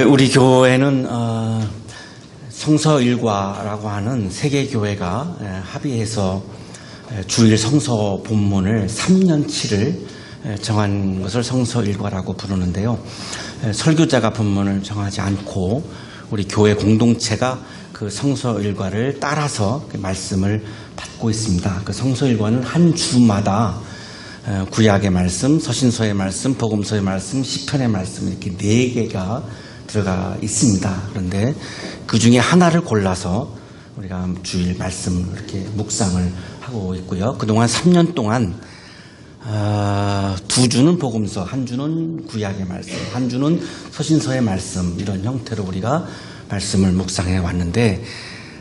우리 교회는 성서일과라고 하는 세계 교회가 합의해서 주일 성서 본문을 3년치를 정한 것을 성서일과라고 부르는데요. 설교자가 본문을 정하지 않고 우리 교회 공동체가 그 성서일과를 따라서 그 말씀을 받고 있습니다. 그 성서일과는 한 주마다 구약의 말씀, 서신서의 말씀, 복음서의 말씀, 시편의 말씀 이렇게 4개가 들어가 있습니다. 그런데 그 중에 하나를 골라서 우리가 주일 말씀 이렇게 묵상을 하고 있고요. 그동안 3년 동안 2주는 복음서, 한 주는 구약의 말씀, 한 주는 서신서의 말씀 이런 형태로 우리가 말씀을 묵상해 왔는데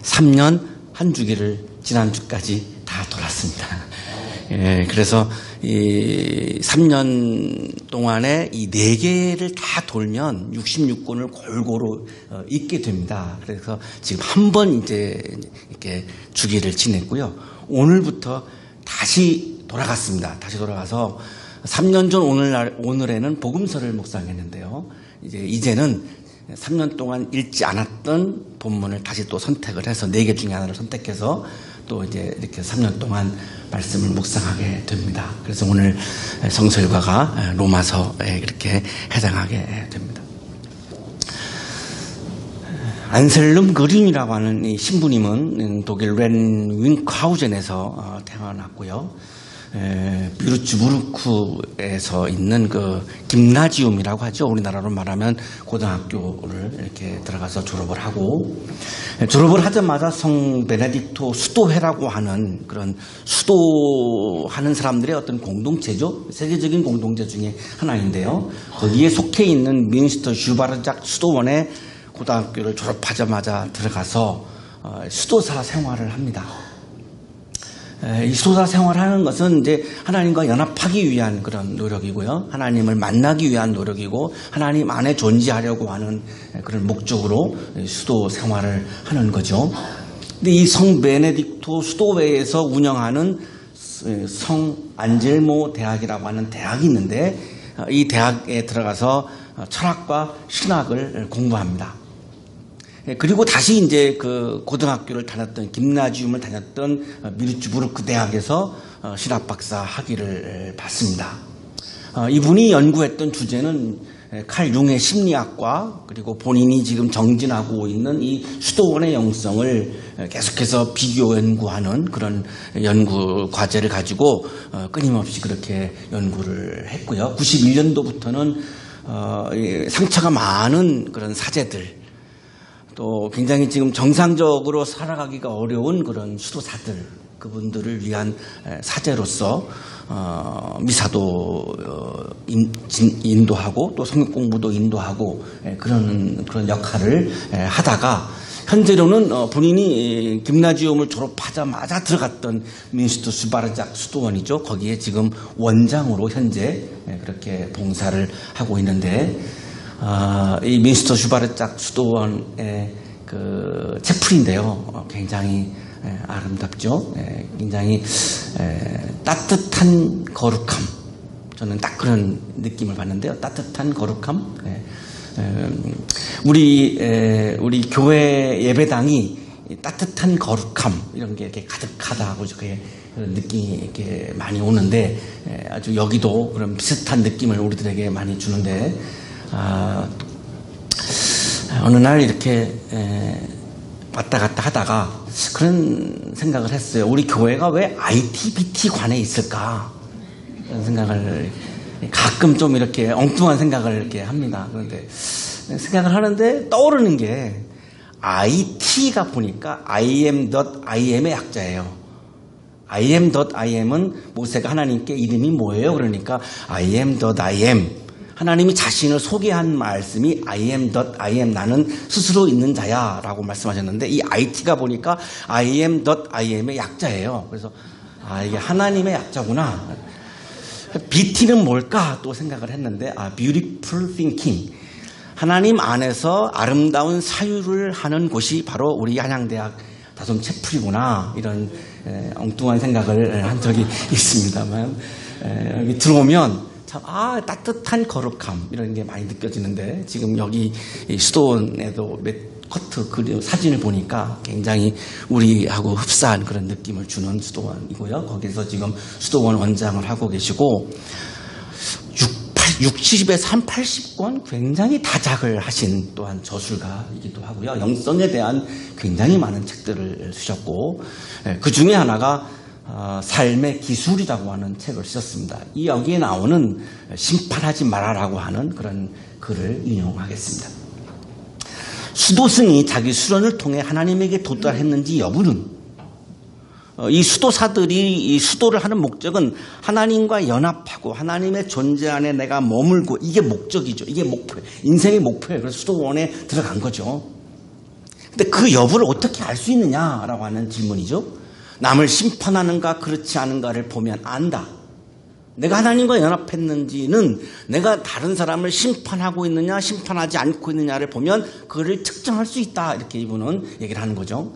3년 한 주기를 지난주까지 다 돌았습니다. 그래서 이 3년 동안에 이 4개를 다 돌면 66권을 골고루 읽게 됩니다. 그래서 지금 한 번 이제 이렇게 주기를 지냈고요. 오늘부터 다시 돌아갔습니다. 다시 돌아가서 3년 전 오늘에는 복음서를 묵상했는데요. 이제는 3년 동안 읽지 않았던 본문을 다시 또 선택을 해서 4개 중에 하나를 선택해서 또 이제 이렇게 3년 동안 말씀을 묵상하게 됩니다. 그래서 오늘 성서일과가 로마서에 이렇게 해당하게 됩니다. 안셀름 그림이라고 하는 이 신부님은 독일 렌 윙크하우젠에서 태어났고요. 뷰르츠부르크에서 있는 그 김나지움이라고 하죠. 우리나라로 말하면 고등학교를 이렇게 들어가서 졸업을 하고, 졸업을 하자마자 성 베네딕토 수도회라고 하는 그런 수도하는 사람들의 어떤 공동체죠. 세계적인 공동체 중에 하나인데요. 거기에 속해 있는 뮌스터 슈바르작 수도원에 고등학교를 졸업하자마자 들어가서 수도사 생활을 합니다. 이 수도사 생활하는 것은 이제 하나님과 연합하기 위한 그런 노력이고요. 하나님을 만나기 위한 노력이고 하나님 안에 존재하려고 하는 그런 목적으로 수도 생활을 하는 거죠. 근데 이 성 베네딕토 수도회에서 운영하는 성 안젤모 대학이라고 하는 대학이 있는데 이 대학에 들어가서 철학과 신학을 공부합니다. 그리고 다시 이제 그 고등학교를 다녔던 김나지움을 다녔던 뮤르츠부르크 대학에서 신학 박사 학위를 받습니다. 이분이 연구했던 주제는 칼 융의 심리학과 그리고 본인이 지금 정진하고 있는 이 수도원의 영성을 계속해서 비교 연구하는 그런 연구 과제를 가지고 끊임없이 그렇게 연구를 했고요. 91년도부터는 상처가 많은 그런 사제들 또 굉장히 지금 정상적으로 살아가기가 어려운 그런 수도사들 그분들을 위한 사제로서 미사도 인도하고 또 성경 공부도 인도하고 그런 역할을 하다가 현재로는 본인이 김나지움을 졸업하자마자 들어갔던 뮌스터 슈바르작 수도원이죠. 거기에 지금 원장으로 현재 그렇게 봉사를 하고 있는데 이 뮌스터 슈바르작 수도원의 그 채플인데요. 굉장히 아름답죠. 굉장히 따뜻한 거룩함. 저는 딱 그런 느낌을 받는데요. 따뜻한 거룩함. 우리 교회 예배당이 따뜻한 거룩함 이런 게 이렇게 가득하다고 그런 느낌이 이렇게 많이 오는데 아주 여기도 그런 비슷한 느낌을 우리들에게 많이 주는데. 어느 날 이렇게 왔다 갔다 하다가 그런 생각을 했어요. 우리 교회가 왜 ITBT 관에 있을까? 그런 생각을 가끔 좀 이렇게 엉뚱한 생각을 이렇게 합니다. 그런데 생각을 하는데 떠오르는 게 IT가 보니까 IM.IM의 약자예요. IM.IM은 모세가 하나님께 이름이 뭐예요? 그러니까 IM.IM 하나님이 자신을 소개한 말씀이 I am 나는 스스로 있는 자야 라고 말씀하셨는데 이 IT가 보니까 IM.IM의 약자예요. 그래서 이게 하나님의 약자구나. BT는 뭘까 또 생각을 했는데 Beautiful Thinking 하나님 안에서 아름다운 사유를 하는 곳이 바로 우리 한양대학 채풀이구나 이런 엉뚱한 생각을 한 적이 있습니다만 여기 들어오면 참 따뜻한 거룩함 이런 게 많이 느껴지는데 지금 여기 수도원에도 커트 사진을 보니까 굉장히 우리하고 흡사한 그런 느낌을 주는 수도원이고요. 거기서 지금 수도원 원장을 하고 계시고 60에서 한 80권 굉장히 다작을 하신 또한 저술가이기도 하고요. 영성에 대한 굉장히 많은 책들을 쓰셨고 그 중에 하나가 삶의 기술이라고 하는 책을 쓰셨습니다. 이 여기에 나오는 심판하지 말아라고 하는 그런 글을 인용하겠습니다. 수도승이 자기 수련을 통해 하나님에게 도달했는지 여부는 이 수도사들이 이 수도를 하는 목적은 하나님과 연합하고 하나님의 존재 안에 내가 머물고 이게 목적이죠. 이게 목표예요. 인생의 목표예요. 그래서 수도원에 들어간 거죠. 근데 그 여부를 어떻게 알 수 있느냐라고 하는 질문이죠. 남을 심판하는가 그렇지 않은가를 보면 안다. 내가 하나님과 연합했는지는 내가 다른 사람을 심판하고 있느냐 심판하지 않고 있느냐를 보면 그거를 측정할 수 있다. 이렇게 이분은 얘기를 하는 거죠.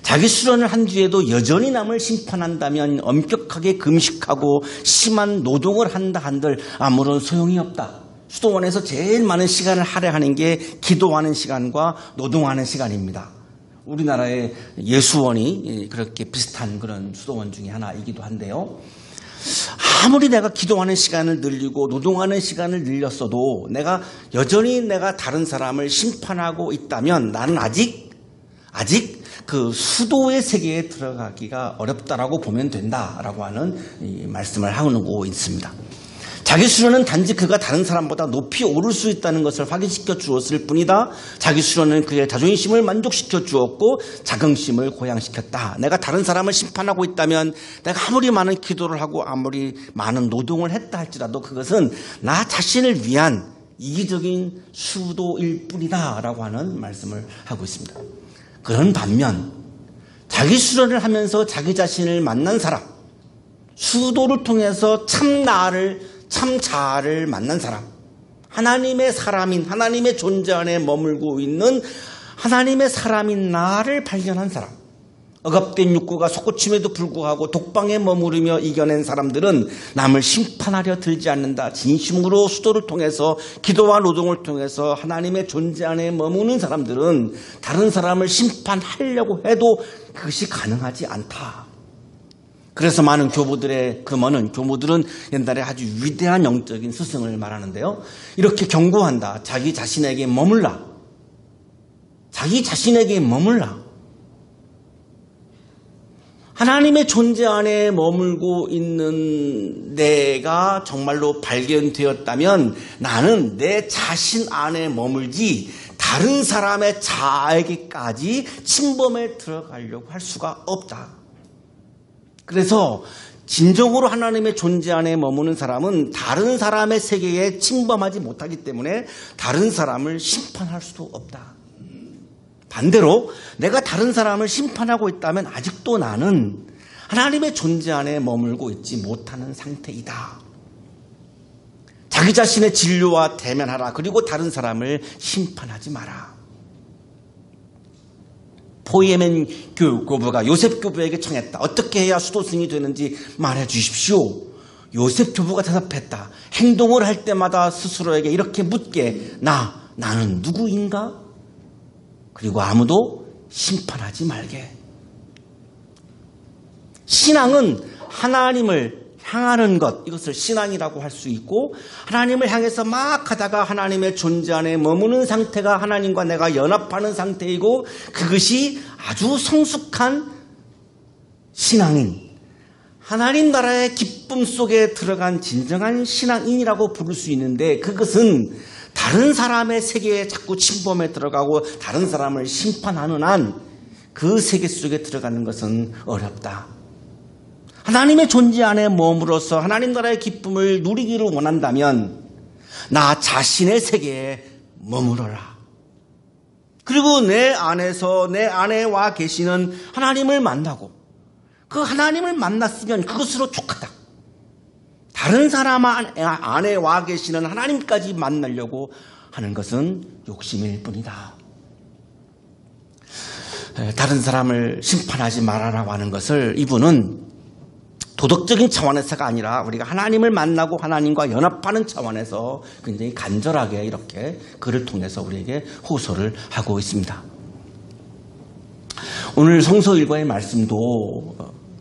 자기 수련을 한 뒤에도 여전히 남을 심판한다면 엄격하게 금식하고 심한 노동을 한다 한들 아무런 소용이 없다. 수도원에서 제일 많은 시간을 할애하는 게 기도하는 시간과 노동하는 시간입니다. 우리나라의 예수원이 그렇게 비슷한 그런 수도원 중에 하나이기도 한데요. 아무리 내가 기도하는 시간을 늘리고 노동하는 시간을 늘렸어도 내가 여전히 내가 다른 사람을 심판하고 있다면 나는 아직 그 수도의 세계에 들어가기가 어렵다라고 보면 된다라고 하는 이 말씀을 하고 있습니다. 자기 수련은 단지 그가 다른 사람보다 높이 오를 수 있다는 것을 확인시켜 주었을 뿐이다. 자기 수련은 그의 자존심을 만족시켜 주었고 자긍심을 고양시켰다. 내가 다른 사람을 심판하고 있다면 내가 아무리 많은 기도를 하고 아무리 많은 노동을 했다 할지라도 그것은 나 자신을 위한 이기적인 수도일 뿐이다 라고 하는 말씀을 하고 있습니다. 그런 반면 자기 수련을 하면서 자기 자신을 만난 사람, 수도를 통해서 참 자아를 만난 사람, 하나님의 사람인 하나님의 존재 안에 머물고 있는 하나님의 사람인 나를 발견한 사람, 억압된 욕구가 솟구침에도 불구하고 독방에 머무르며 이겨낸 사람들은 남을 심판하려 들지 않는다. 진심으로 수도를 통해서 기도와 노동을 통해서 하나님의 존재 안에 머무는 사람들은 다른 사람을 심판하려고 해도 그것이 가능하지 않다. 그래서 많은 교모들은 옛날에 아주 위대한 영적인 스승을 말하는데요. 이렇게 경고한다. 자기 자신에게 머물라. 하나님의 존재 안에 머물고 있는 내가 정말로 발견되었다면 나는 내 자신 안에 머물지 다른 사람의 자아에게까지 침범에 들어가려고 할 수가 없다. 그래서 진정으로 하나님의 존재 안에 머무는 사람은 다른 사람의 세계에 침범하지 못하기 때문에 다른 사람을 심판할 수도 없다. 반대로 내가 다른 사람을 심판하고 있다면 아직도 나는 하나님의 존재 안에 머물고 있지 못하는 상태이다. 자기 자신의 진료와 대면하라. 그리고 다른 사람을 심판하지 마라. 포이에멘 교부가 요셉 교부에게 청했다. 어떻게 해야 수도승이 되는지 말해 주십시오. 요셉 교부가 대답했다. 행동을 할 때마다 스스로에게 이렇게 묻게 나는 누구인가? 그리고 아무도 심판하지 말게. 신앙은 하나님을 향하는 것, 이것을 신앙이라고 할 수 있고 하나님을 향해서 막 하다가 하나님의 존재 안에 머무는 상태가 하나님과 내가 연합하는 상태이고 그것이 아주 성숙한 신앙인, 하나님 나라의 기쁨 속에 들어간 진정한 신앙인이라고 부를 수 있는데 그것은 다른 사람의 세계에 자꾸 침범에 들어가고 다른 사람을 심판하는 한 그 세계 속에 들어가는 것은 어렵다. 하나님의 존재 안에 머물러서 하나님 나라의 기쁨을 누리기를 원한다면 나 자신의 세계에 머물러라. 그리고 내 안에서 내 안에 와 계시는 하나님을 만나고 그 하나님을 만났으면 그것으로 족하다. 다른 사람 안에 와 계시는 하나님까지 만나려고 하는 것은 욕심일 뿐이다. 다른 사람을 심판하지 말아라고 하는 것을 이분은 도덕적인 차원에서가 아니라 우리가 하나님을 만나고 하나님과 연합하는 차원에서 굉장히 간절하게 이렇게 글을 통해서 우리에게 호소를 하고 있습니다. 오늘 성서 일과의 말씀도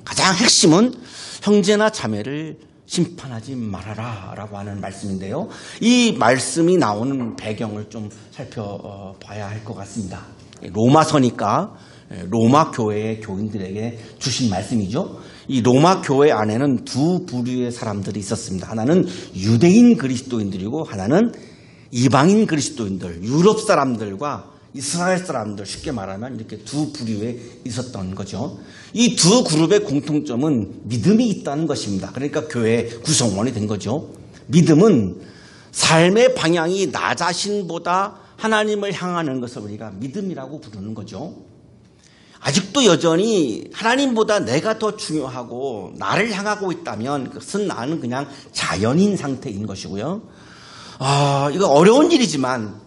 가장 핵심은 형제나 자매를 심판하지 말아라 라고 하는 말씀인데요. 이 말씀이 나오는 배경을 좀 살펴봐야 할 것 같습니다. 로마서니까 로마 교회의 교인들에게 주신 말씀이죠. 이 로마 교회 안에는 두 부류의 사람들이 있었습니다. 하나는 유대인 그리스도인들이고 하나는 이방인 그리스도인들, 유럽 사람들과 이스라엘 사람들, 쉽게 말하면 이렇게 두 부류에 있었던 거죠. 이 두 그룹의 공통점은 믿음이 있다는 것입니다. 그러니까 교회 구성원이 된 거죠. 믿음은 삶의 방향이 나 자신보다 하나님을 향하는 것을 우리가 믿음이라고 부르는 거죠. 아직도 여전히 하나님보다 내가 더 중요하고 나를 향하고 있다면 그것은 나는 그냥 자연인 상태인 것이고요. 이거 어려운 일이지만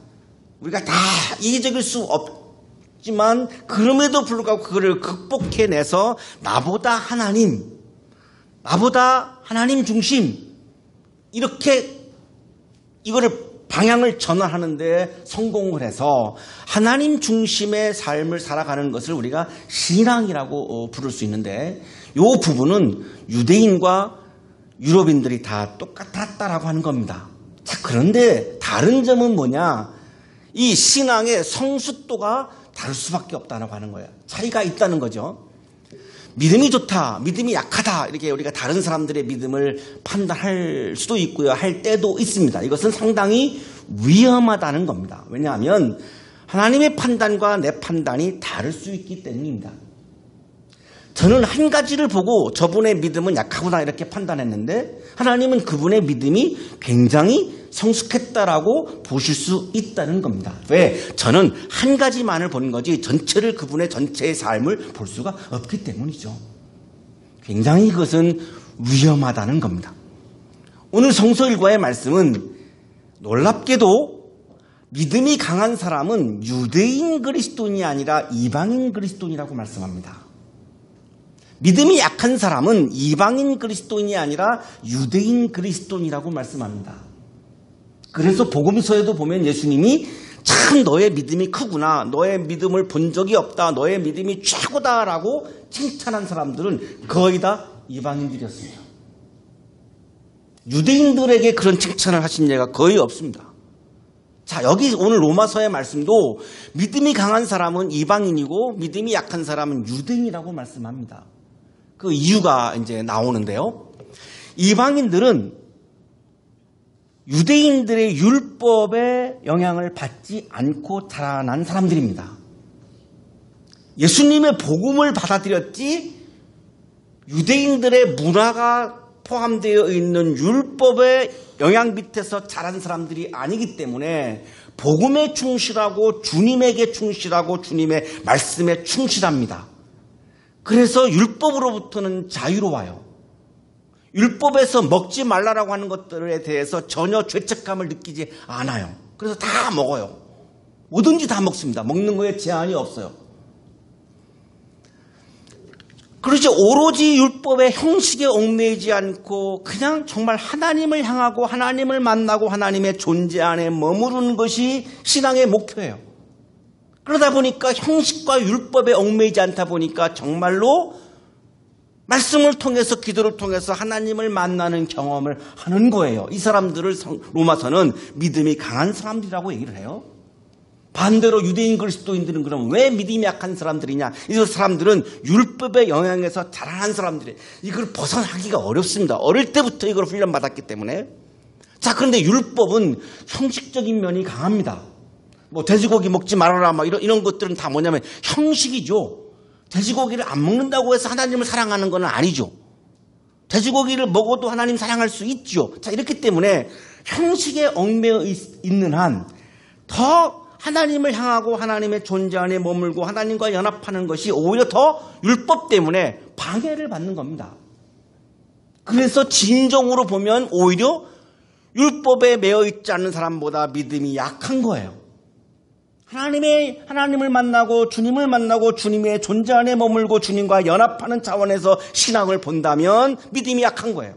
우리가 다 이기적일 수 없지만 그럼에도 불구하고 그거를 극복해내서 나보다 하나님 중심 이렇게 이거를 방향을 전환하는데 성공을 해서 하나님 중심의 삶을 살아가는 것을 우리가 신앙이라고 부를 수 있는데 이 부분은 유대인과 유럽인들이 다 똑같았다라고 하는 겁니다. 자, 그런데 다른 점은 뭐냐? 이 신앙의 성숙도가 다를 수밖에 없다고 하는 거예요. 차이가 있다는 거죠. 믿음이 좋다, 믿음이 약하다 이렇게 우리가 다른 사람들의 믿음을 판단할 수도 있고요. 할 때도 있습니다. 이것은 상당히 위험하다는 겁니다. 왜냐하면 하나님의 판단과 내 판단이 다를 수 있기 때문입니다. 저는 한 가지를 보고 저분의 믿음은 약하구나 이렇게 판단했는데 하나님은 그분의 믿음이 굉장히 성숙했다라고 보실 수 있다는 겁니다. 왜? 저는 한 가지만을 보는 거지 전체를 그분의 전체의 삶을 볼 수가 없기 때문이죠. 굉장히 그것은 위험하다는 겁니다. 오늘 성서 일과의 말씀은 놀랍게도 믿음이 강한 사람은 유대인 그리스도인이 아니라 이방인 그리스도인이라고 말씀합니다. 믿음이 약한 사람은 이방인 그리스도인이 아니라 유대인 그리스도인이라고 말씀합니다. 그래서 복음서에도 보면 예수님이 참 너의 믿음이 크구나, 너의 믿음을 본 적이 없다, 너의 믿음이 최고다라고 칭찬한 사람들은 거의 다 이방인들이었습니다. 유대인들에게 그런 칭찬을 하신 예가 거의 없습니다. 자, 여기 오늘 로마서의 말씀도 믿음이 강한 사람은 이방인이고 믿음이 약한 사람은 유대인이라고 말씀합니다. 그 이유가 이제 나오는데요. 이방인들은 유대인들의 율법의 영향을 받지 않고 자라난 사람들입니다. 예수님의 복음을 받아들였지 유대인들의 문화가 포함되어 있는 율법의 영향 밑에서 자란 사람들이 아니기 때문에 복음에 충실하고 주님에게 충실하고 주님의 말씀에 충실합니다. 그래서 율법으로부터는 자유로워요. 율법에서 먹지 말라라고 하는 것들에 대해서 전혀 죄책감을 느끼지 않아요. 그래서 다 먹어요. 뭐든지 다 먹습니다. 먹는 거에 제한이 없어요. 그렇지 오로지 율법의 형식에 얽매이지 않고 그냥 정말 하나님을 향하고 하나님을 만나고 하나님의 존재 안에 머무르는 것이 신앙의 목표예요. 그러다 보니까 형식과 율법에 얽매이지 않다 보니까 정말로 말씀을 통해서 기도를 통해서 하나님을 만나는 경험을 하는 거예요. 이 사람들을 로마서는 믿음이 강한 사람들이라고 얘기를 해요. 반대로 유대인 그리스도인들은 그럼 왜 믿음이 약한 사람들이냐? 이 사람들은 율법의 영향에서 자라난 사람들이에요. 이걸 벗어나기가 어렵습니다. 어릴 때부터 이걸 훈련받았기 때문에. 자, 그런데 율법은 형식적인 면이 강합니다. 뭐 돼지고기 먹지 말아라 막 이런 것들은 다 뭐냐면 형식이죠. 돼지고기를 안 먹는다고 해서 하나님을 사랑하는 건 아니죠. 돼지고기를 먹어도 하나님 사랑할 수 있죠. 자, 이렇기 때문에 형식에 얽매여 있는 한 더 하나님을 향하고 하나님의 존재 안에 머물고 하나님과 연합하는 것이 오히려 더 율법 때문에 방해를 받는 겁니다. 그래서 진정으로 보면 오히려 율법에 매여 있지 않는 사람보다 믿음이 약한 거예요. 하나님을 만나고 주님의 존재 안에 머물고 주님과 연합하는 차원에서 신앙을 본다면 믿음이 약한 거예요.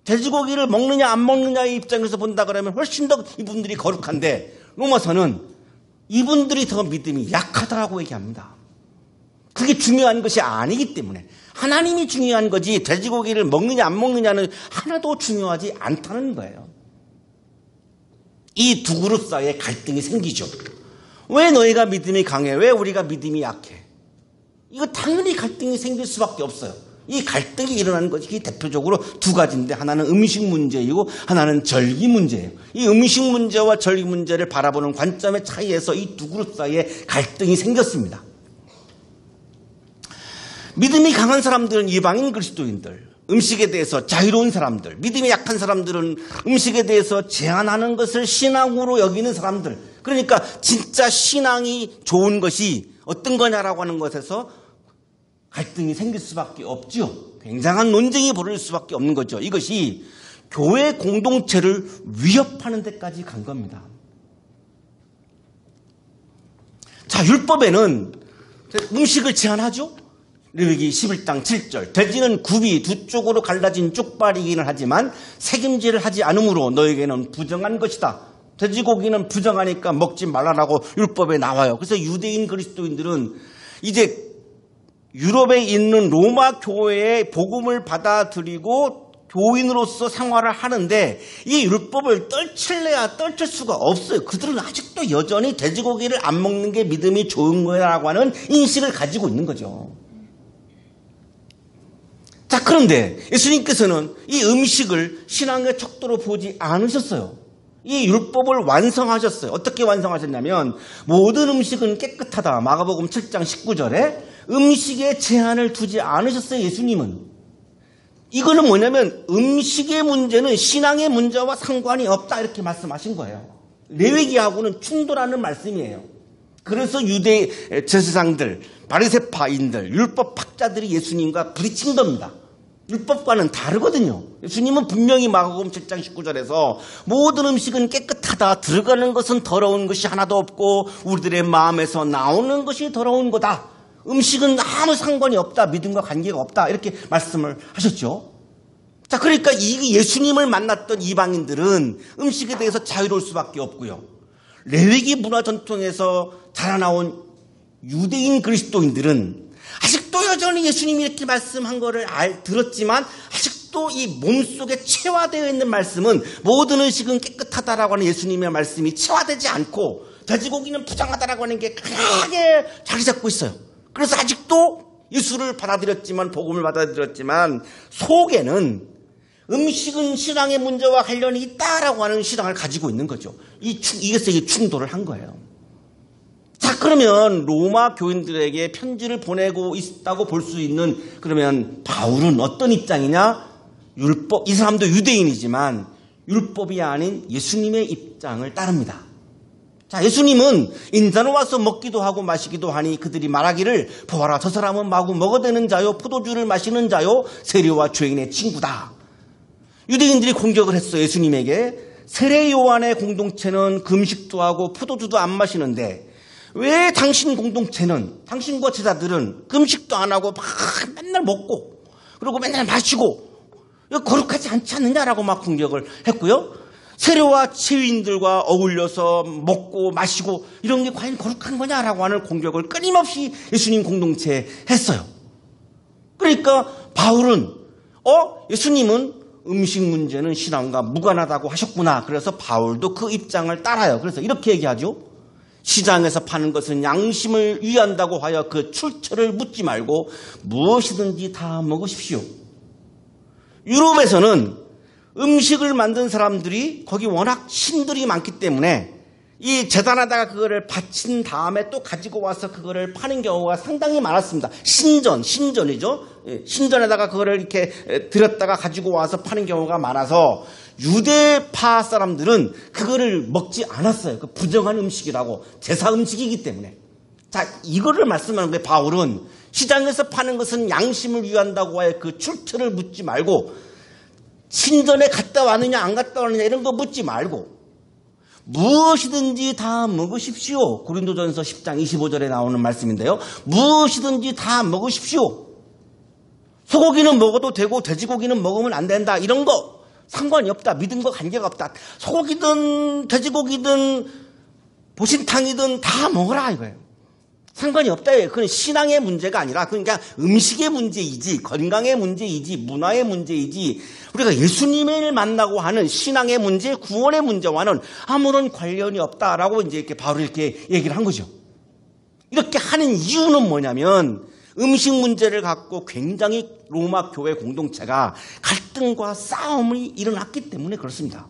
돼지고기를 먹느냐 안 먹느냐의 입장에서 본다 그러면 훨씬 더 이분들이 거룩한데 로마서는 이분들이 더 믿음이 약하다고 얘기합니다. 그게 중요한 것이 아니기 때문에 하나님이 중요한 거지 돼지고기를 먹느냐 안 먹느냐는 하나도 중요하지 않다는 거예요. 이 두 그룹 사이에 갈등이 생기죠. 왜 너희가 믿음이 강해? 왜 우리가 믿음이 약해? 이거 당연히 갈등이 생길 수밖에 없어요. 이 갈등이 일어나는 것이 대표적으로 두 가지인데 하나는 음식 문제이고 하나는 절기 문제예요. 이 음식 문제와 절기 문제를 바라보는 관점의 차이에서 이 두 그룹 사이에 갈등이 생겼습니다. 믿음이 강한 사람들은 이방인 그리스도인들, 음식에 대해서 자유로운 사람들, 믿음이 약한 사람들은 음식에 대해서 제한하는 것을 신앙으로 여기는 사람들. 그러니까 진짜 신앙이 좋은 것이 어떤 거냐라고 하는 것에서 갈등이 생길 수밖에 없죠. 굉장한 논쟁이 벌어질 수밖에 없는 거죠. 이것이 교회 공동체를 위협하는 데까지 간 겁니다. 자, 율법에는 음식을 제한하죠. 레위기 11장 7절 돼지는 굽이 두 쪽으로 갈라진 쪽발이기는 하지만 색임질을 하지 않으므로 너에게는 부정한 것이다. 돼지고기는 부정하니까 먹지 말라라고 율법에 나와요. 그래서 유대인 그리스도인들은 이제 유럽에 있는 로마 교회의 복음을 받아들이고 교인으로서 생활을 하는데 이 율법을 떨칠래야 떨칠 수가 없어요. 그들은 아직도 여전히 돼지고기를 안 먹는 게 믿음이 좋은 거라고 하는 인식을 가지고 있는 거죠. 자, 그런데 예수님께서는 이 음식을 신앙의 척도로 보지 않으셨어요. 이 율법을 완성하셨어요. 어떻게 완성하셨냐면 모든 음식은 깨끗하다. 마가복음 7장 19절에 음식에 제한을 두지 않으셨어요. 예수님은. 이거는 뭐냐면 음식의 문제는 신앙의 문제와 상관이 없다 이렇게 말씀하신 거예요. 레위기하고는 충돌하는 말씀이에요. 그래서 유대 제사장들, 바리새파인들, 율법학자들이 예수님과 부딪힌 겁니다. 율법과는 다르거든요. 예수님은 분명히 마가복음 7장 19절에서 모든 음식은 깨끗하다. 들어가는 것은 더러운 것이 하나도 없고 우리들의 마음에서 나오는 것이 더러운 거다. 음식은 아무 상관이 없다. 믿음과 관계가 없다. 이렇게 말씀을 하셨죠. 자, 그러니까 이 예수님을 만났던 이방인들은 음식에 대해서 자유로울 수밖에 없고요. 레위기 문화 전통에서 자라나온 유대인 그리스도인들은 아직도 여전히 예수님이 이렇게 말씀한 거를 들었지만 아직도 이 몸속에 체화되어 있는 말씀은 모든 음식은 깨끗하다라고 하는 예수님의 말씀이 체화되지 않고 돼지고기는 부정하다라고 하는 게 강하게 자리 잡고 있어요. 그래서 아직도 예수를 받아들였지만 복음을 받아들였지만 속에는 음식은 신앙의 문제와 관련이 있다라고 하는 신앙을 가지고 있는 거죠. 이것에 충돌을 한 거예요. 자, 그러면 로마 교인들에게 편지를 보내고 있다고 볼 수 있는 그러면 바울은 어떤 입장이냐? 율법, 이 사람도 유대인이지만 율법이 아닌 예수님의 입장을 따릅니다. 자, 예수님은 인자는 와서 먹기도 하고 마시기도 하니 그들이 말하기를 보아라 저 사람은 마구 먹어대는 자요 포도주를 마시는 자요 세리와 죄인의 친구다. 유대인들이 공격을 했어요. 예수님에게. 세례 요한의 공동체는 금식도 하고 포도주도 안 마시는데 왜 당신 공동체는 당신과 제자들은 금식도 안 하고 막 맨날 먹고 그리고 맨날 마시고 거룩하지 않지 않느냐라고 막 공격을 했고요. 세례와 세위인들과 어울려서 먹고 마시고 이런 게 과연 거룩한 거냐라고 하는 공격을 끊임없이 예수님 공동체에 했어요. 그러니까 바울은 예수님은 음식 문제는 신앙과 무관하다고 하셨구나. 그래서 바울도 그 입장을 따라요. 그래서 이렇게 얘기하죠. 시장에서 파는 것은 양심을 위한다고 하여 그 출처를 묻지 말고 무엇이든지 다 먹으십시오. 유럽에서는 음식을 만든 사람들이 거기 워낙 신들이 많기 때문에 이 재단에다가 그거를 바친 다음에 또 가지고 와서 그거를 파는 경우가 상당히 많았습니다. 신전이죠. 신전에다가 그거를 이렇게 들였다가 가지고 와서 파는 경우가 많아서 유대파 사람들은 그거를 먹지 않았어요. 그 부정한 음식이라고 제사 음식이기 때문에. 자, 이거를 말씀하는 게 바울은 시장에서 파는 것은 양심을 위한다고 하여 그 출처를 묻지 말고 신전에 갔다 왔느냐 안 갔다 왔느냐 이런 거 묻지 말고 무엇이든지 다 먹으십시오. 고린도전서 10장 25절에 나오는 말씀인데요. 무엇이든지 다 먹으십시오. 소고기는 먹어도 되고 돼지고기는 먹으면 안 된다. 이런 거 상관이 없다. 믿음과 관계가 없다. 소고기든 돼지고기든 보신탕이든 다 먹어라 이거예요. 상관이 없다. 그건 신앙의 문제가 아니라 그러니까 음식의 문제이지 건강의 문제이지 문화의 문제이지 우리가 예수님을 만나고 하는 신앙의 문제, 구원의 문제와는 아무런 관련이 없다라고 이제 이렇게 바로 이렇게 얘기를 한 거죠. 이렇게 하는 이유는 뭐냐면 음식 문제를 갖고 굉장히 로마 교회 공동체가 갈등과 싸움이 일어났기 때문에 그렇습니다.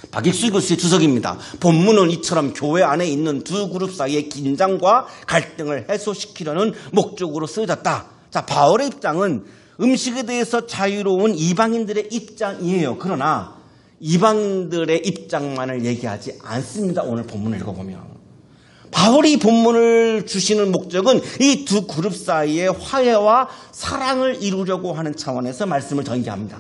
박익수 교수의 주석입니다. 본문은 이처럼 교회 안에 있는 두 그룹 사이의 긴장과 갈등을 해소시키려는 목적으로 쓰여졌다. 자, 바울의 입장은 음식에 대해서 자유로운 이방인들의 입장이에요. 그러나 이방인들의 입장만을 얘기하지 않습니다. 오늘 본문을 읽어보면. 바울이 본문을 주시는 목적은 이 두 그룹 사이의 화해와 사랑을 이루려고 하는 차원에서 말씀을 전개합니다.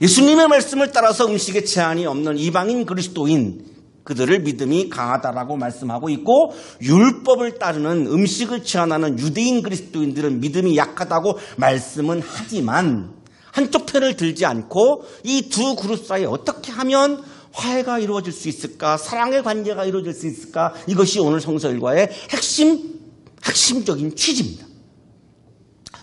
예수님의 말씀을 따라서 음식에 제한이 없는 이방인 그리스도인 그들을 믿음이 강하다라고 말씀하고 있고 율법을 따르는 음식을 제한하는 유대인 그리스도인들은 믿음이 약하다고 말씀은 하지만 한쪽 편을 들지 않고 이 두 그룹 사이에 어떻게 하면 화해가 이루어질 수 있을까? 사랑의 관계가 이루어질 수 있을까? 이것이 오늘 성서 일과의 핵심적인 취지입니다.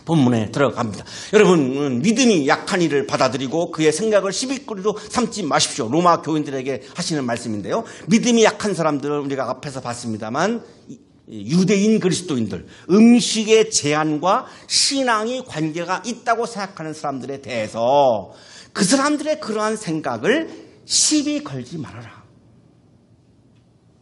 본문에 들어갑니다. 여러분, 믿음이 약한 이를 받아들이고 그의 생각을 시비거리로 삼지 마십시오. 로마 교인들에게 하시는 말씀인데요. 믿음이 약한 사람들은 우리가 앞에서 봤습니다만 유대인 그리스도인들, 음식의 제한과 신앙의 관계가 있다고 생각하는 사람들에 대해서 그 사람들의 그러한 생각을 시비 걸지 말아라.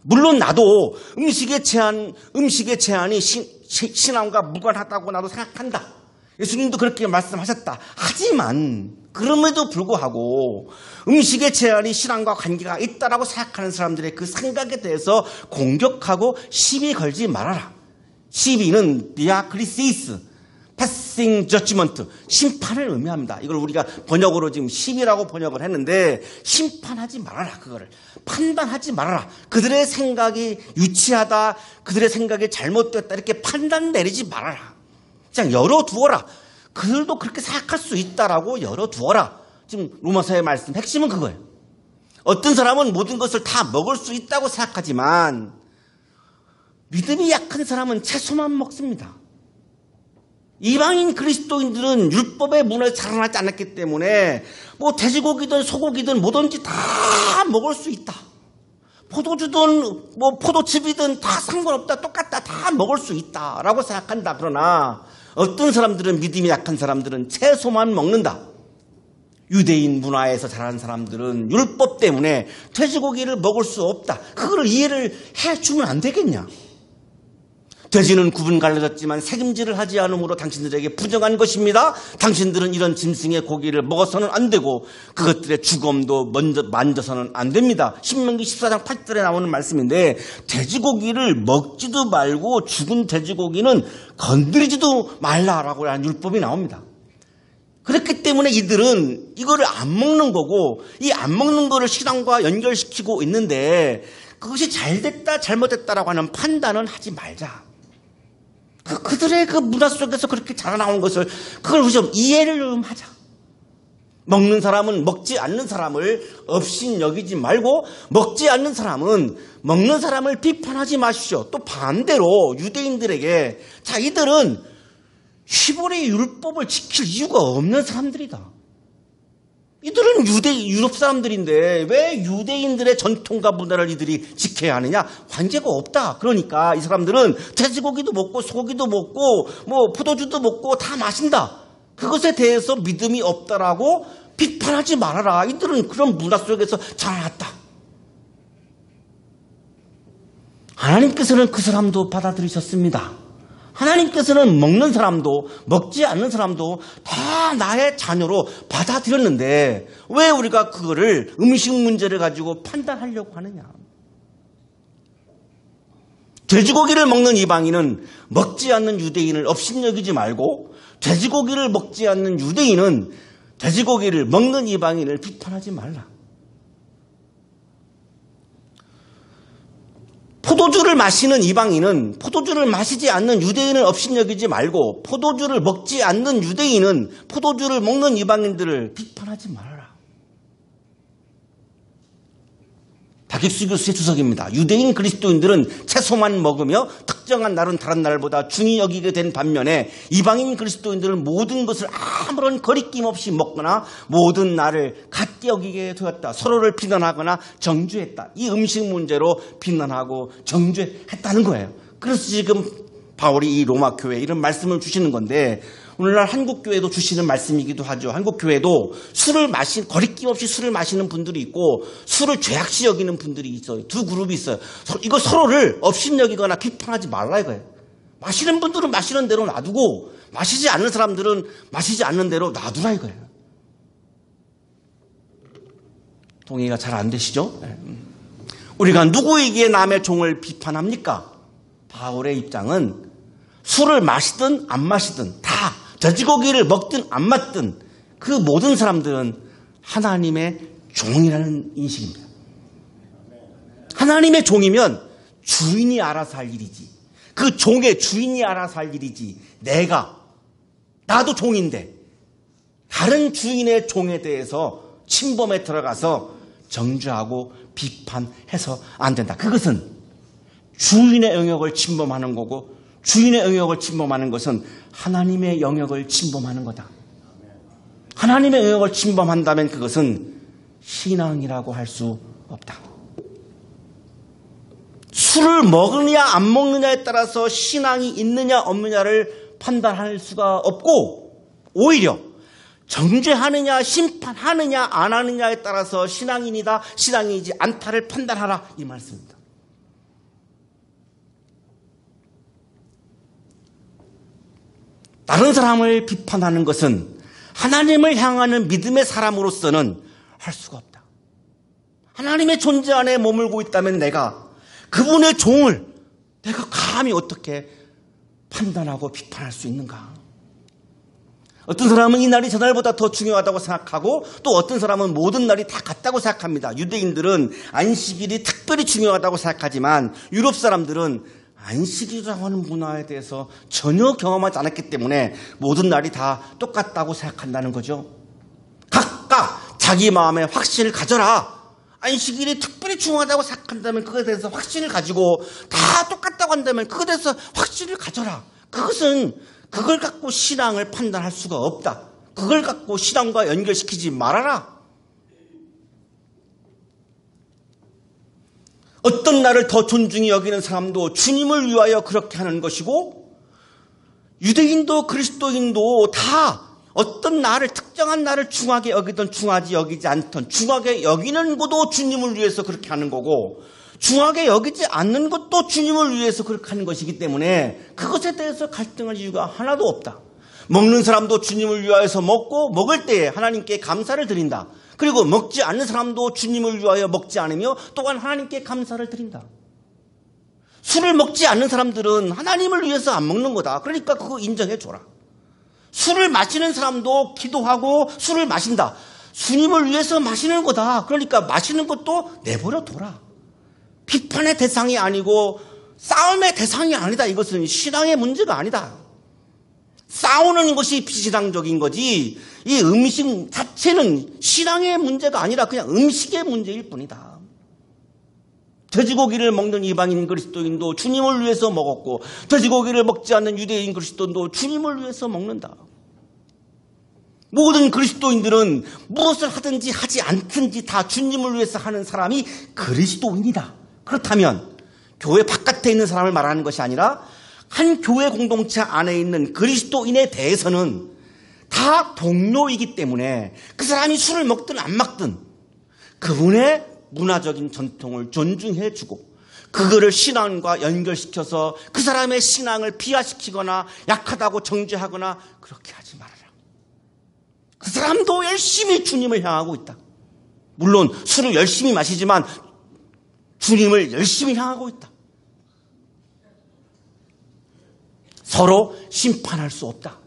물론 나도 음식의 제한이 신앙과 무관하다고 나도 생각한다. 예수님도 그렇게 말씀하셨다. 하지만 그럼에도 불구하고 음식의 제한이 신앙과 관계가 있다라고 생각하는 사람들의 그 생각에 대해서 공격하고 시비 걸지 말아라. 시비는 디아크리시스, 패싱 저지먼트, 심판을 의미합니다. 이걸 우리가 번역으로 지금 시비라고 번역을 했는데 심판하지 말아라. 그거를 판단하지 말아라. 그들의 생각이 유치하다, 그들의 생각이 잘못됐다 이렇게 판단 내리지 말아라. 그냥 열어두어라. 그들도 그렇게 생각할 수 있다라고 열어두어라. 지금 로마서의 말씀 핵심은 그거예요. 어떤 사람은 모든 것을 다 먹을 수 있다고 생각하지만 믿음이 약한 사람은 채소만 먹습니다. 이방인 그리스도인들은 율법의 문화에 자라나지 않았기 때문에 뭐 돼지고기든 소고기든 뭐든지 다 먹을 수 있다. 포도주든 뭐 포도즙이든 다 상관없다. 똑같다. 다 먹을 수 있다라고 생각한다. 그러나 어떤 사람들은 믿음이 약한 사람들은 채소만 먹는다. 유대인 문화에서 자란 사람들은 율법 때문에 돼지고기를 먹을 수 없다. 그거를 이해를 해주면 안 되겠냐. 돼지는 구분 갈라졌지만 책임질을 하지 않으므로 당신들에게 부정한 것입니다. 당신들은 이런 짐승의 고기를 먹어서는 안 되고 그것들의 주검도 먼저 만져서는 안 됩니다. 신명기 14장 8절에 나오는 말씀인데 돼지고기를 먹지도 말고 죽은 돼지고기는 건드리지도 말라라고 하는 율법이 나옵니다. 그렇기 때문에 이들은 이거를 안 먹는 거고 이 안 먹는 거를 신앙과 연결시키고 있는데 그것이 잘됐다 잘못됐다라고 하는 판단은 하지 말자. 그들의 그 문화 속에서 그렇게 자라나온 것을 그걸 좀 이해를 좀 하자. 먹는 사람은 먹지 않는 사람을 업신여기지 말고 먹지 않는 사람은 먹는 사람을 비판하지 마십시오. 또 반대로 유대인들에게 자 이들은 히브리 율법을 지킬 이유가 없는 사람들이다. 이들은 유럽 사람들인데 왜 유대인들의 전통과 문화를 이들이 지켜야 하느냐? 관계가 없다. 그러니까 이 사람들은 돼지고기도 먹고 소고기도 먹고 뭐 포도주도 먹고 다 마신다. 그것에 대해서 믿음이 없다라고 비판하지 말아라. 이들은 그런 문화 속에서 자라났다. 하나님께서는 그 사람도 받아들이셨습니다. 하나님께서는 먹는 사람도 먹지 않는 사람도 다 나의 자녀로 받아들였는데 왜 우리가 그거를 음식 문제를 가지고 판단하려고 하느냐. 돼지고기를 먹는 이방인은 먹지 않는 유대인을 업신여기지 말고 돼지고기를 먹지 않는 유대인은 돼지고기를 먹는 이방인을 비판하지 말라. 포도주를 마시는 이방인은 포도주를 마시지 않는 유대인을 업신여기지 말고 포도주를 먹지 않는 유대인은 포도주를 먹는 이방인들을 비판하지 말아라. 박익수 교수의 주석입니다. 유대인 그리스도인들은 채소만 먹으며 특정한 날은 다른 날보다 중히 여기게 된 반면에 이방인 그리스도인들은 모든 것을 아무런 거리낌 없이 먹거나 모든 날을 같게 여기게 되었다. 서로를 비난하거나 정죄했다. 이 음식 문제로 비난하고 정죄했다는 거예요. 그래서 지금 바울이 이 로마 교회에 이런 말씀을 주시는 건데 오늘날 한국교회도 주시는 말씀이기도 하죠. 한국교회도 거리낌 없이 술을 마시는 분들이 있고 술을 죄악시 여기는 분들이 있어요. 두 그룹이 있어요. 이거 서로를 업신여기거나 비판하지 말라 이거예요. 마시는 분들은 마시는 대로 놔두고 마시지 않는 사람들은 마시지 않는 대로 놔두라 이거예요. 동의가 잘 안 되시죠? 우리가 누구에게 남의 종을 비판합니까? 바울의 입장은 술을 마시든 안 마시든 다 돼지고기를 먹든 안 먹든 그 모든 사람들은 하나님의 종이라는 인식입니다. 하나님의 종이면 주인이 알아서 할 일이지. 그 종의 주인이 알아서 할 일이지. 나도 종인데 다른 주인의 종에 대해서 침범에 들어가서 정죄하고 비판해서 안 된다. 그것은 주인의 영역을 침범하는 거고 주인의 영역을 침범하는 것은 하나님의 영역을 침범하는 거다. 하나님의 영역을 침범한다면 그것은 신앙이라고 할 수 없다. 술을 먹느냐 안 먹느냐에 따라서 신앙이 있느냐 없느냐를 판단할 수가 없고 오히려 정죄하느냐 심판하느냐 안 하느냐에 따라서 신앙인이다 신앙이지 않다를 판단하라 이 말씀입니다. 다른 사람을 비판하는 것은 하나님을 향하는 믿음의 사람으로서는 할 수가 없다. 하나님의 존재 안에 머물고 있다면 내가 그분의 종을 내가 감히 어떻게 판단하고 비판할 수 있는가? 어떤 사람은 이 날이 저날보다 더 중요하다고 생각하고 또 어떤 사람은 모든 날이 다 같다고 생각합니다. 유대인들은 안식일이 특별히 중요하다고 생각하지만 유럽 사람들은 안식일이라고 하는 문화에 대해서 전혀 경험하지 않았기 때문에 모든 날이 다 똑같다고 생각한다는 거죠. 각각 자기 마음에 확신을 가져라. 안식일이 특별히 중요하다고 생각한다면 그것에 대해서 확신을 가지고 다 똑같다고 한다면 그것에 대해서 확신을 가져라. 그걸 갖고 신앙을 판단할 수가 없다. 그걸 갖고 신앙과 연결시키지 말아라. 어떤 날을 더 존중히 여기는 사람도 주님을 위하여 그렇게 하는 것이고 유대인도 그리스도인도 다 어떤 날을 특정한 날을 중하게 여기든 중하지 여기지 않든 중하게 여기는 것도 주님을 위해서 그렇게 하는 거고 중하게 여기지 않는 것도 주님을 위해서 그렇게 하는 것이기 때문에 그것에 대해서 갈등할 이유가 하나도 없다. 먹는 사람도 주님을 위하여서 먹고 먹을 때에 하나님께 감사를 드린다. 그리고 먹지 않는 사람도 주님을 위하여 먹지 않으며 또한 하나님께 감사를 드린다. 술을 먹지 않는 사람들은 하나님을 위해서 안 먹는 거다. 그러니까 그거 인정해 줘라. 술을 마시는 사람도 기도하고 술을 마신다. 주님을 위해서 마시는 거다. 그러니까 마시는 것도 내버려 둬라. 비판의 대상이 아니고 싸움의 대상이 아니다. 이것은 신앙의 문제가 아니다. 싸우는 것이 비신앙적인 거지 이 음식 자체는 신앙의 문제가 아니라 그냥 음식의 문제일 뿐이다. 돼지고기를 먹는 이방인 그리스도인도 주님을 위해서 먹었고 돼지고기를 먹지 않는 유대인 그리스도인도 주님을 위해서 먹는다. 모든 그리스도인들은 무엇을 하든지 하지 않든지 다 주님을 위해서 하는 사람이 그리스도인이다. 그렇다면 교회 바깥에 있는 사람을 말하는 것이 아니라 한 교회 공동체 안에 있는 그리스도인에 대해서는 다 동료이기 때문에 그 사람이 술을 먹든 안 먹든 그분의 문화적인 전통을 존중해주고 그거를 신앙과 연결시켜서 그 사람의 신앙을 비하시키거나 약하다고 정죄하거나 그렇게 하지 말아라. 그 사람도 열심히 주님을 향하고 있다. 물론 술을 열심히 마시지만 주님을 열심히 향하고 있다. 서로 심판할 수 없다.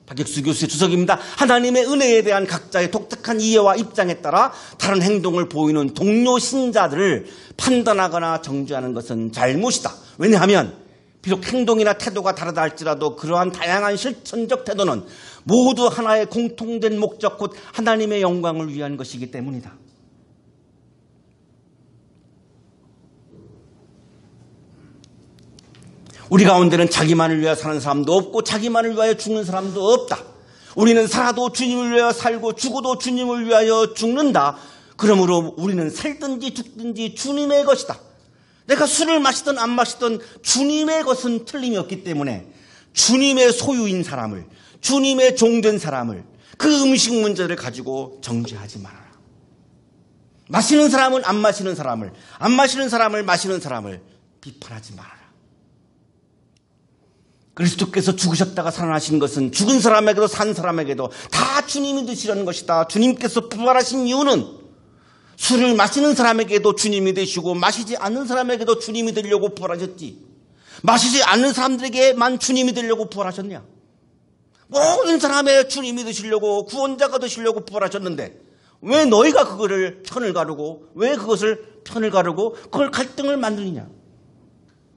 박익수 교수의 주석입니다. 하나님의 은혜에 대한 각자의 독특한 이해와 입장에 따라 다른 행동을 보이는 동료 신자들을 판단하거나 정죄하는 것은 잘못이다. 왜냐하면 비록 행동이나 태도가 다르다 할지라도 그러한 다양한 실천적 태도는 모두 하나의 공통된 목적 곧 하나님의 영광을 위한 것이기 때문이다. 우리 가운데는 자기만을 위하여 사는 사람도 없고 자기만을 위하여 죽는 사람도 없다. 우리는 살아도 주님을 위하여 살고 죽어도 주님을 위하여 죽는다. 그러므로 우리는 살든지 죽든지 주님의 것이다. 내가 술을 마시든 안 마시든 주님의 것은 틀림이 없기 때문에 주님의 소유인 사람을, 주님의 종된 사람을, 그 음식 문제를 가지고 정죄하지 말아라. 마시는 사람은 안 마시는 사람을, 안 마시는 사람을 마시는 사람을 비판하지 말아라. 그리스도께서 죽으셨다가 살아나신 것은 죽은 사람에게도 산 사람에게도 다 주님이 되시려는 것이다. 주님께서 부활하신 이유는 술을 마시는 사람에게도 주님이 되시고 마시지 않는 사람에게도 주님이 되려고 부활하셨지. 마시지 않는 사람들에게만 주님이 되려고 부활하셨냐? 모든 사람의 주님이 되시려고 구원자가 되시려고 부활하셨는데 왜 너희가 그거를 편을 가르고 왜 그것을 편을 가르고 그걸 갈등을 만드느냐?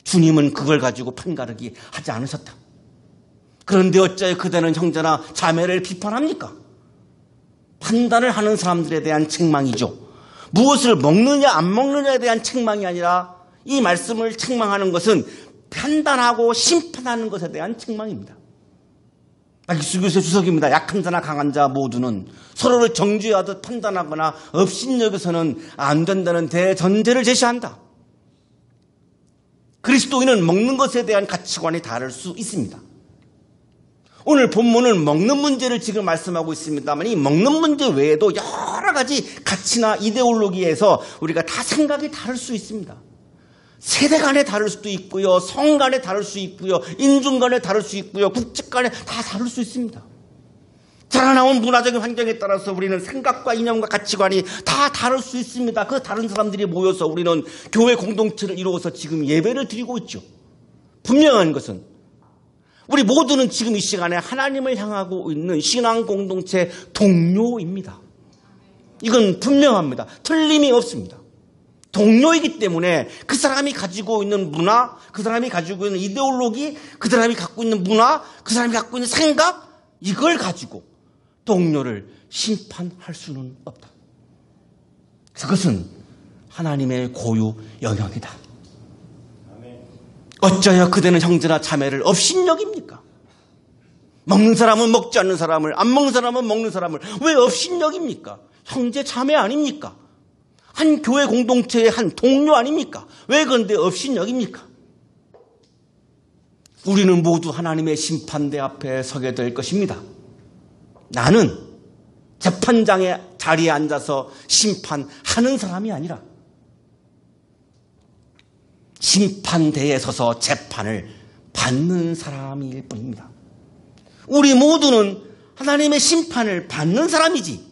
주님은 그걸 가지고 편가르기 하지 않으셨다. 그런데 어찌하여 그대는 형제나 자매를 비판합니까? 판단을 하는 사람들에 대한 책망이죠. 무엇을 먹느냐 안 먹느냐에 대한 책망이 아니라 이 말씀을 책망하는 것은 판단하고 심판하는 것에 대한 책망입니다. 박익수 교수의 주석입니다. 약한 자나 강한 자 모두는 서로를 정죄하듯 판단하거나 업신여겨서는 안 된다는 대전제를 제시한다. 그리스도인은 먹는 것에 대한 가치관이 다를 수 있습니다. 오늘 본문은 먹는 문제를 지금 말씀하고 있습니다만 이 먹는 문제 외에도 여러 가지 가치나 이데올로기에서 우리가 다 생각이 다를 수 있습니다. 세대 간에 다를 수도 있고요. 성 간에 다를 수 있고요. 인종 간에 다를 수 있고요. 국적 간에 다 다를 수 있습니다. 자라나온 문화적인 환경에 따라서 우리는 생각과 이념과 가치관이 다 다를 수 있습니다. 그 다른 사람들이 모여서 우리는 교회 공동체를 이루어서 지금 예배를 드리고 있죠. 분명한 것은 우리 모두는 지금 이 시간에 하나님을 향하고 있는 신앙 공동체 동료입니다. 이건 분명합니다. 틀림이 없습니다. 동료이기 때문에 그 사람이 가지고 있는 문화, 그 사람이 가지고 있는 이데올로기, 그 사람이 갖고 있는 문화, 그 사람이 갖고 있는 생각, 이걸 가지고 동료를 심판할 수는 없다. 그것은 하나님의 고유 영역이다. 어쩌여 그대는 형제나 자매를 업신여깁니까? 먹는 사람은 먹지 않는 사람을, 안 먹는 사람은 먹는 사람을 왜 업신여깁니까? 형제 자매 아닙니까? 한 교회 공동체의 한 동료 아닙니까? 왜 그런데 업신여깁니까? 우리는 모두 하나님의 심판대 앞에 서게 될 것입니다. 나는 재판장의 자리에 앉아서 심판하는 사람이 아니라 심판대에 서서 재판을 받는 사람일 뿐입니다. 우리 모두는 하나님의 심판을 받는 사람이지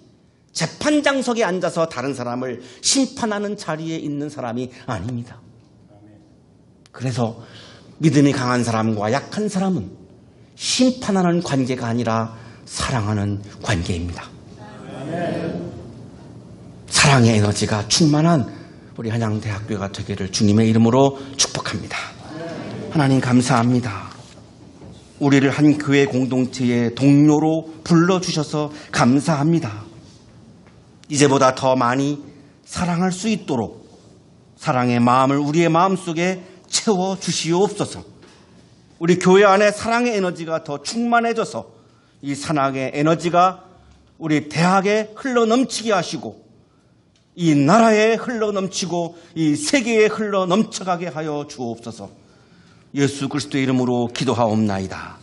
재판장석에 앉아서 다른 사람을 심판하는 자리에 있는 사람이 아닙니다. 그래서 믿음이 강한 사람과 약한 사람은 심판하는 관계가 아니라 사랑하는 관계입니다. 사랑의 에너지가 충만한 우리 한양대학교가 되기를 주님의 이름으로 축복합니다. 하나님 감사합니다. 우리를 한 교회 공동체의 동료로 불러주셔서 감사합니다. 이제보다 더 많이 사랑할 수 있도록 사랑의 마음을 우리의 마음속에 채워주시옵소서. 우리 교회 안에 사랑의 에너지가 더 충만해져서 이 사랑의 에너지가 우리 대학에 흘러넘치게 하시고 이 나라에 흘러넘치고 이 세계에 흘러넘쳐가게 하여 주옵소서. 예수 그리스도의 이름으로 기도하옵나이다.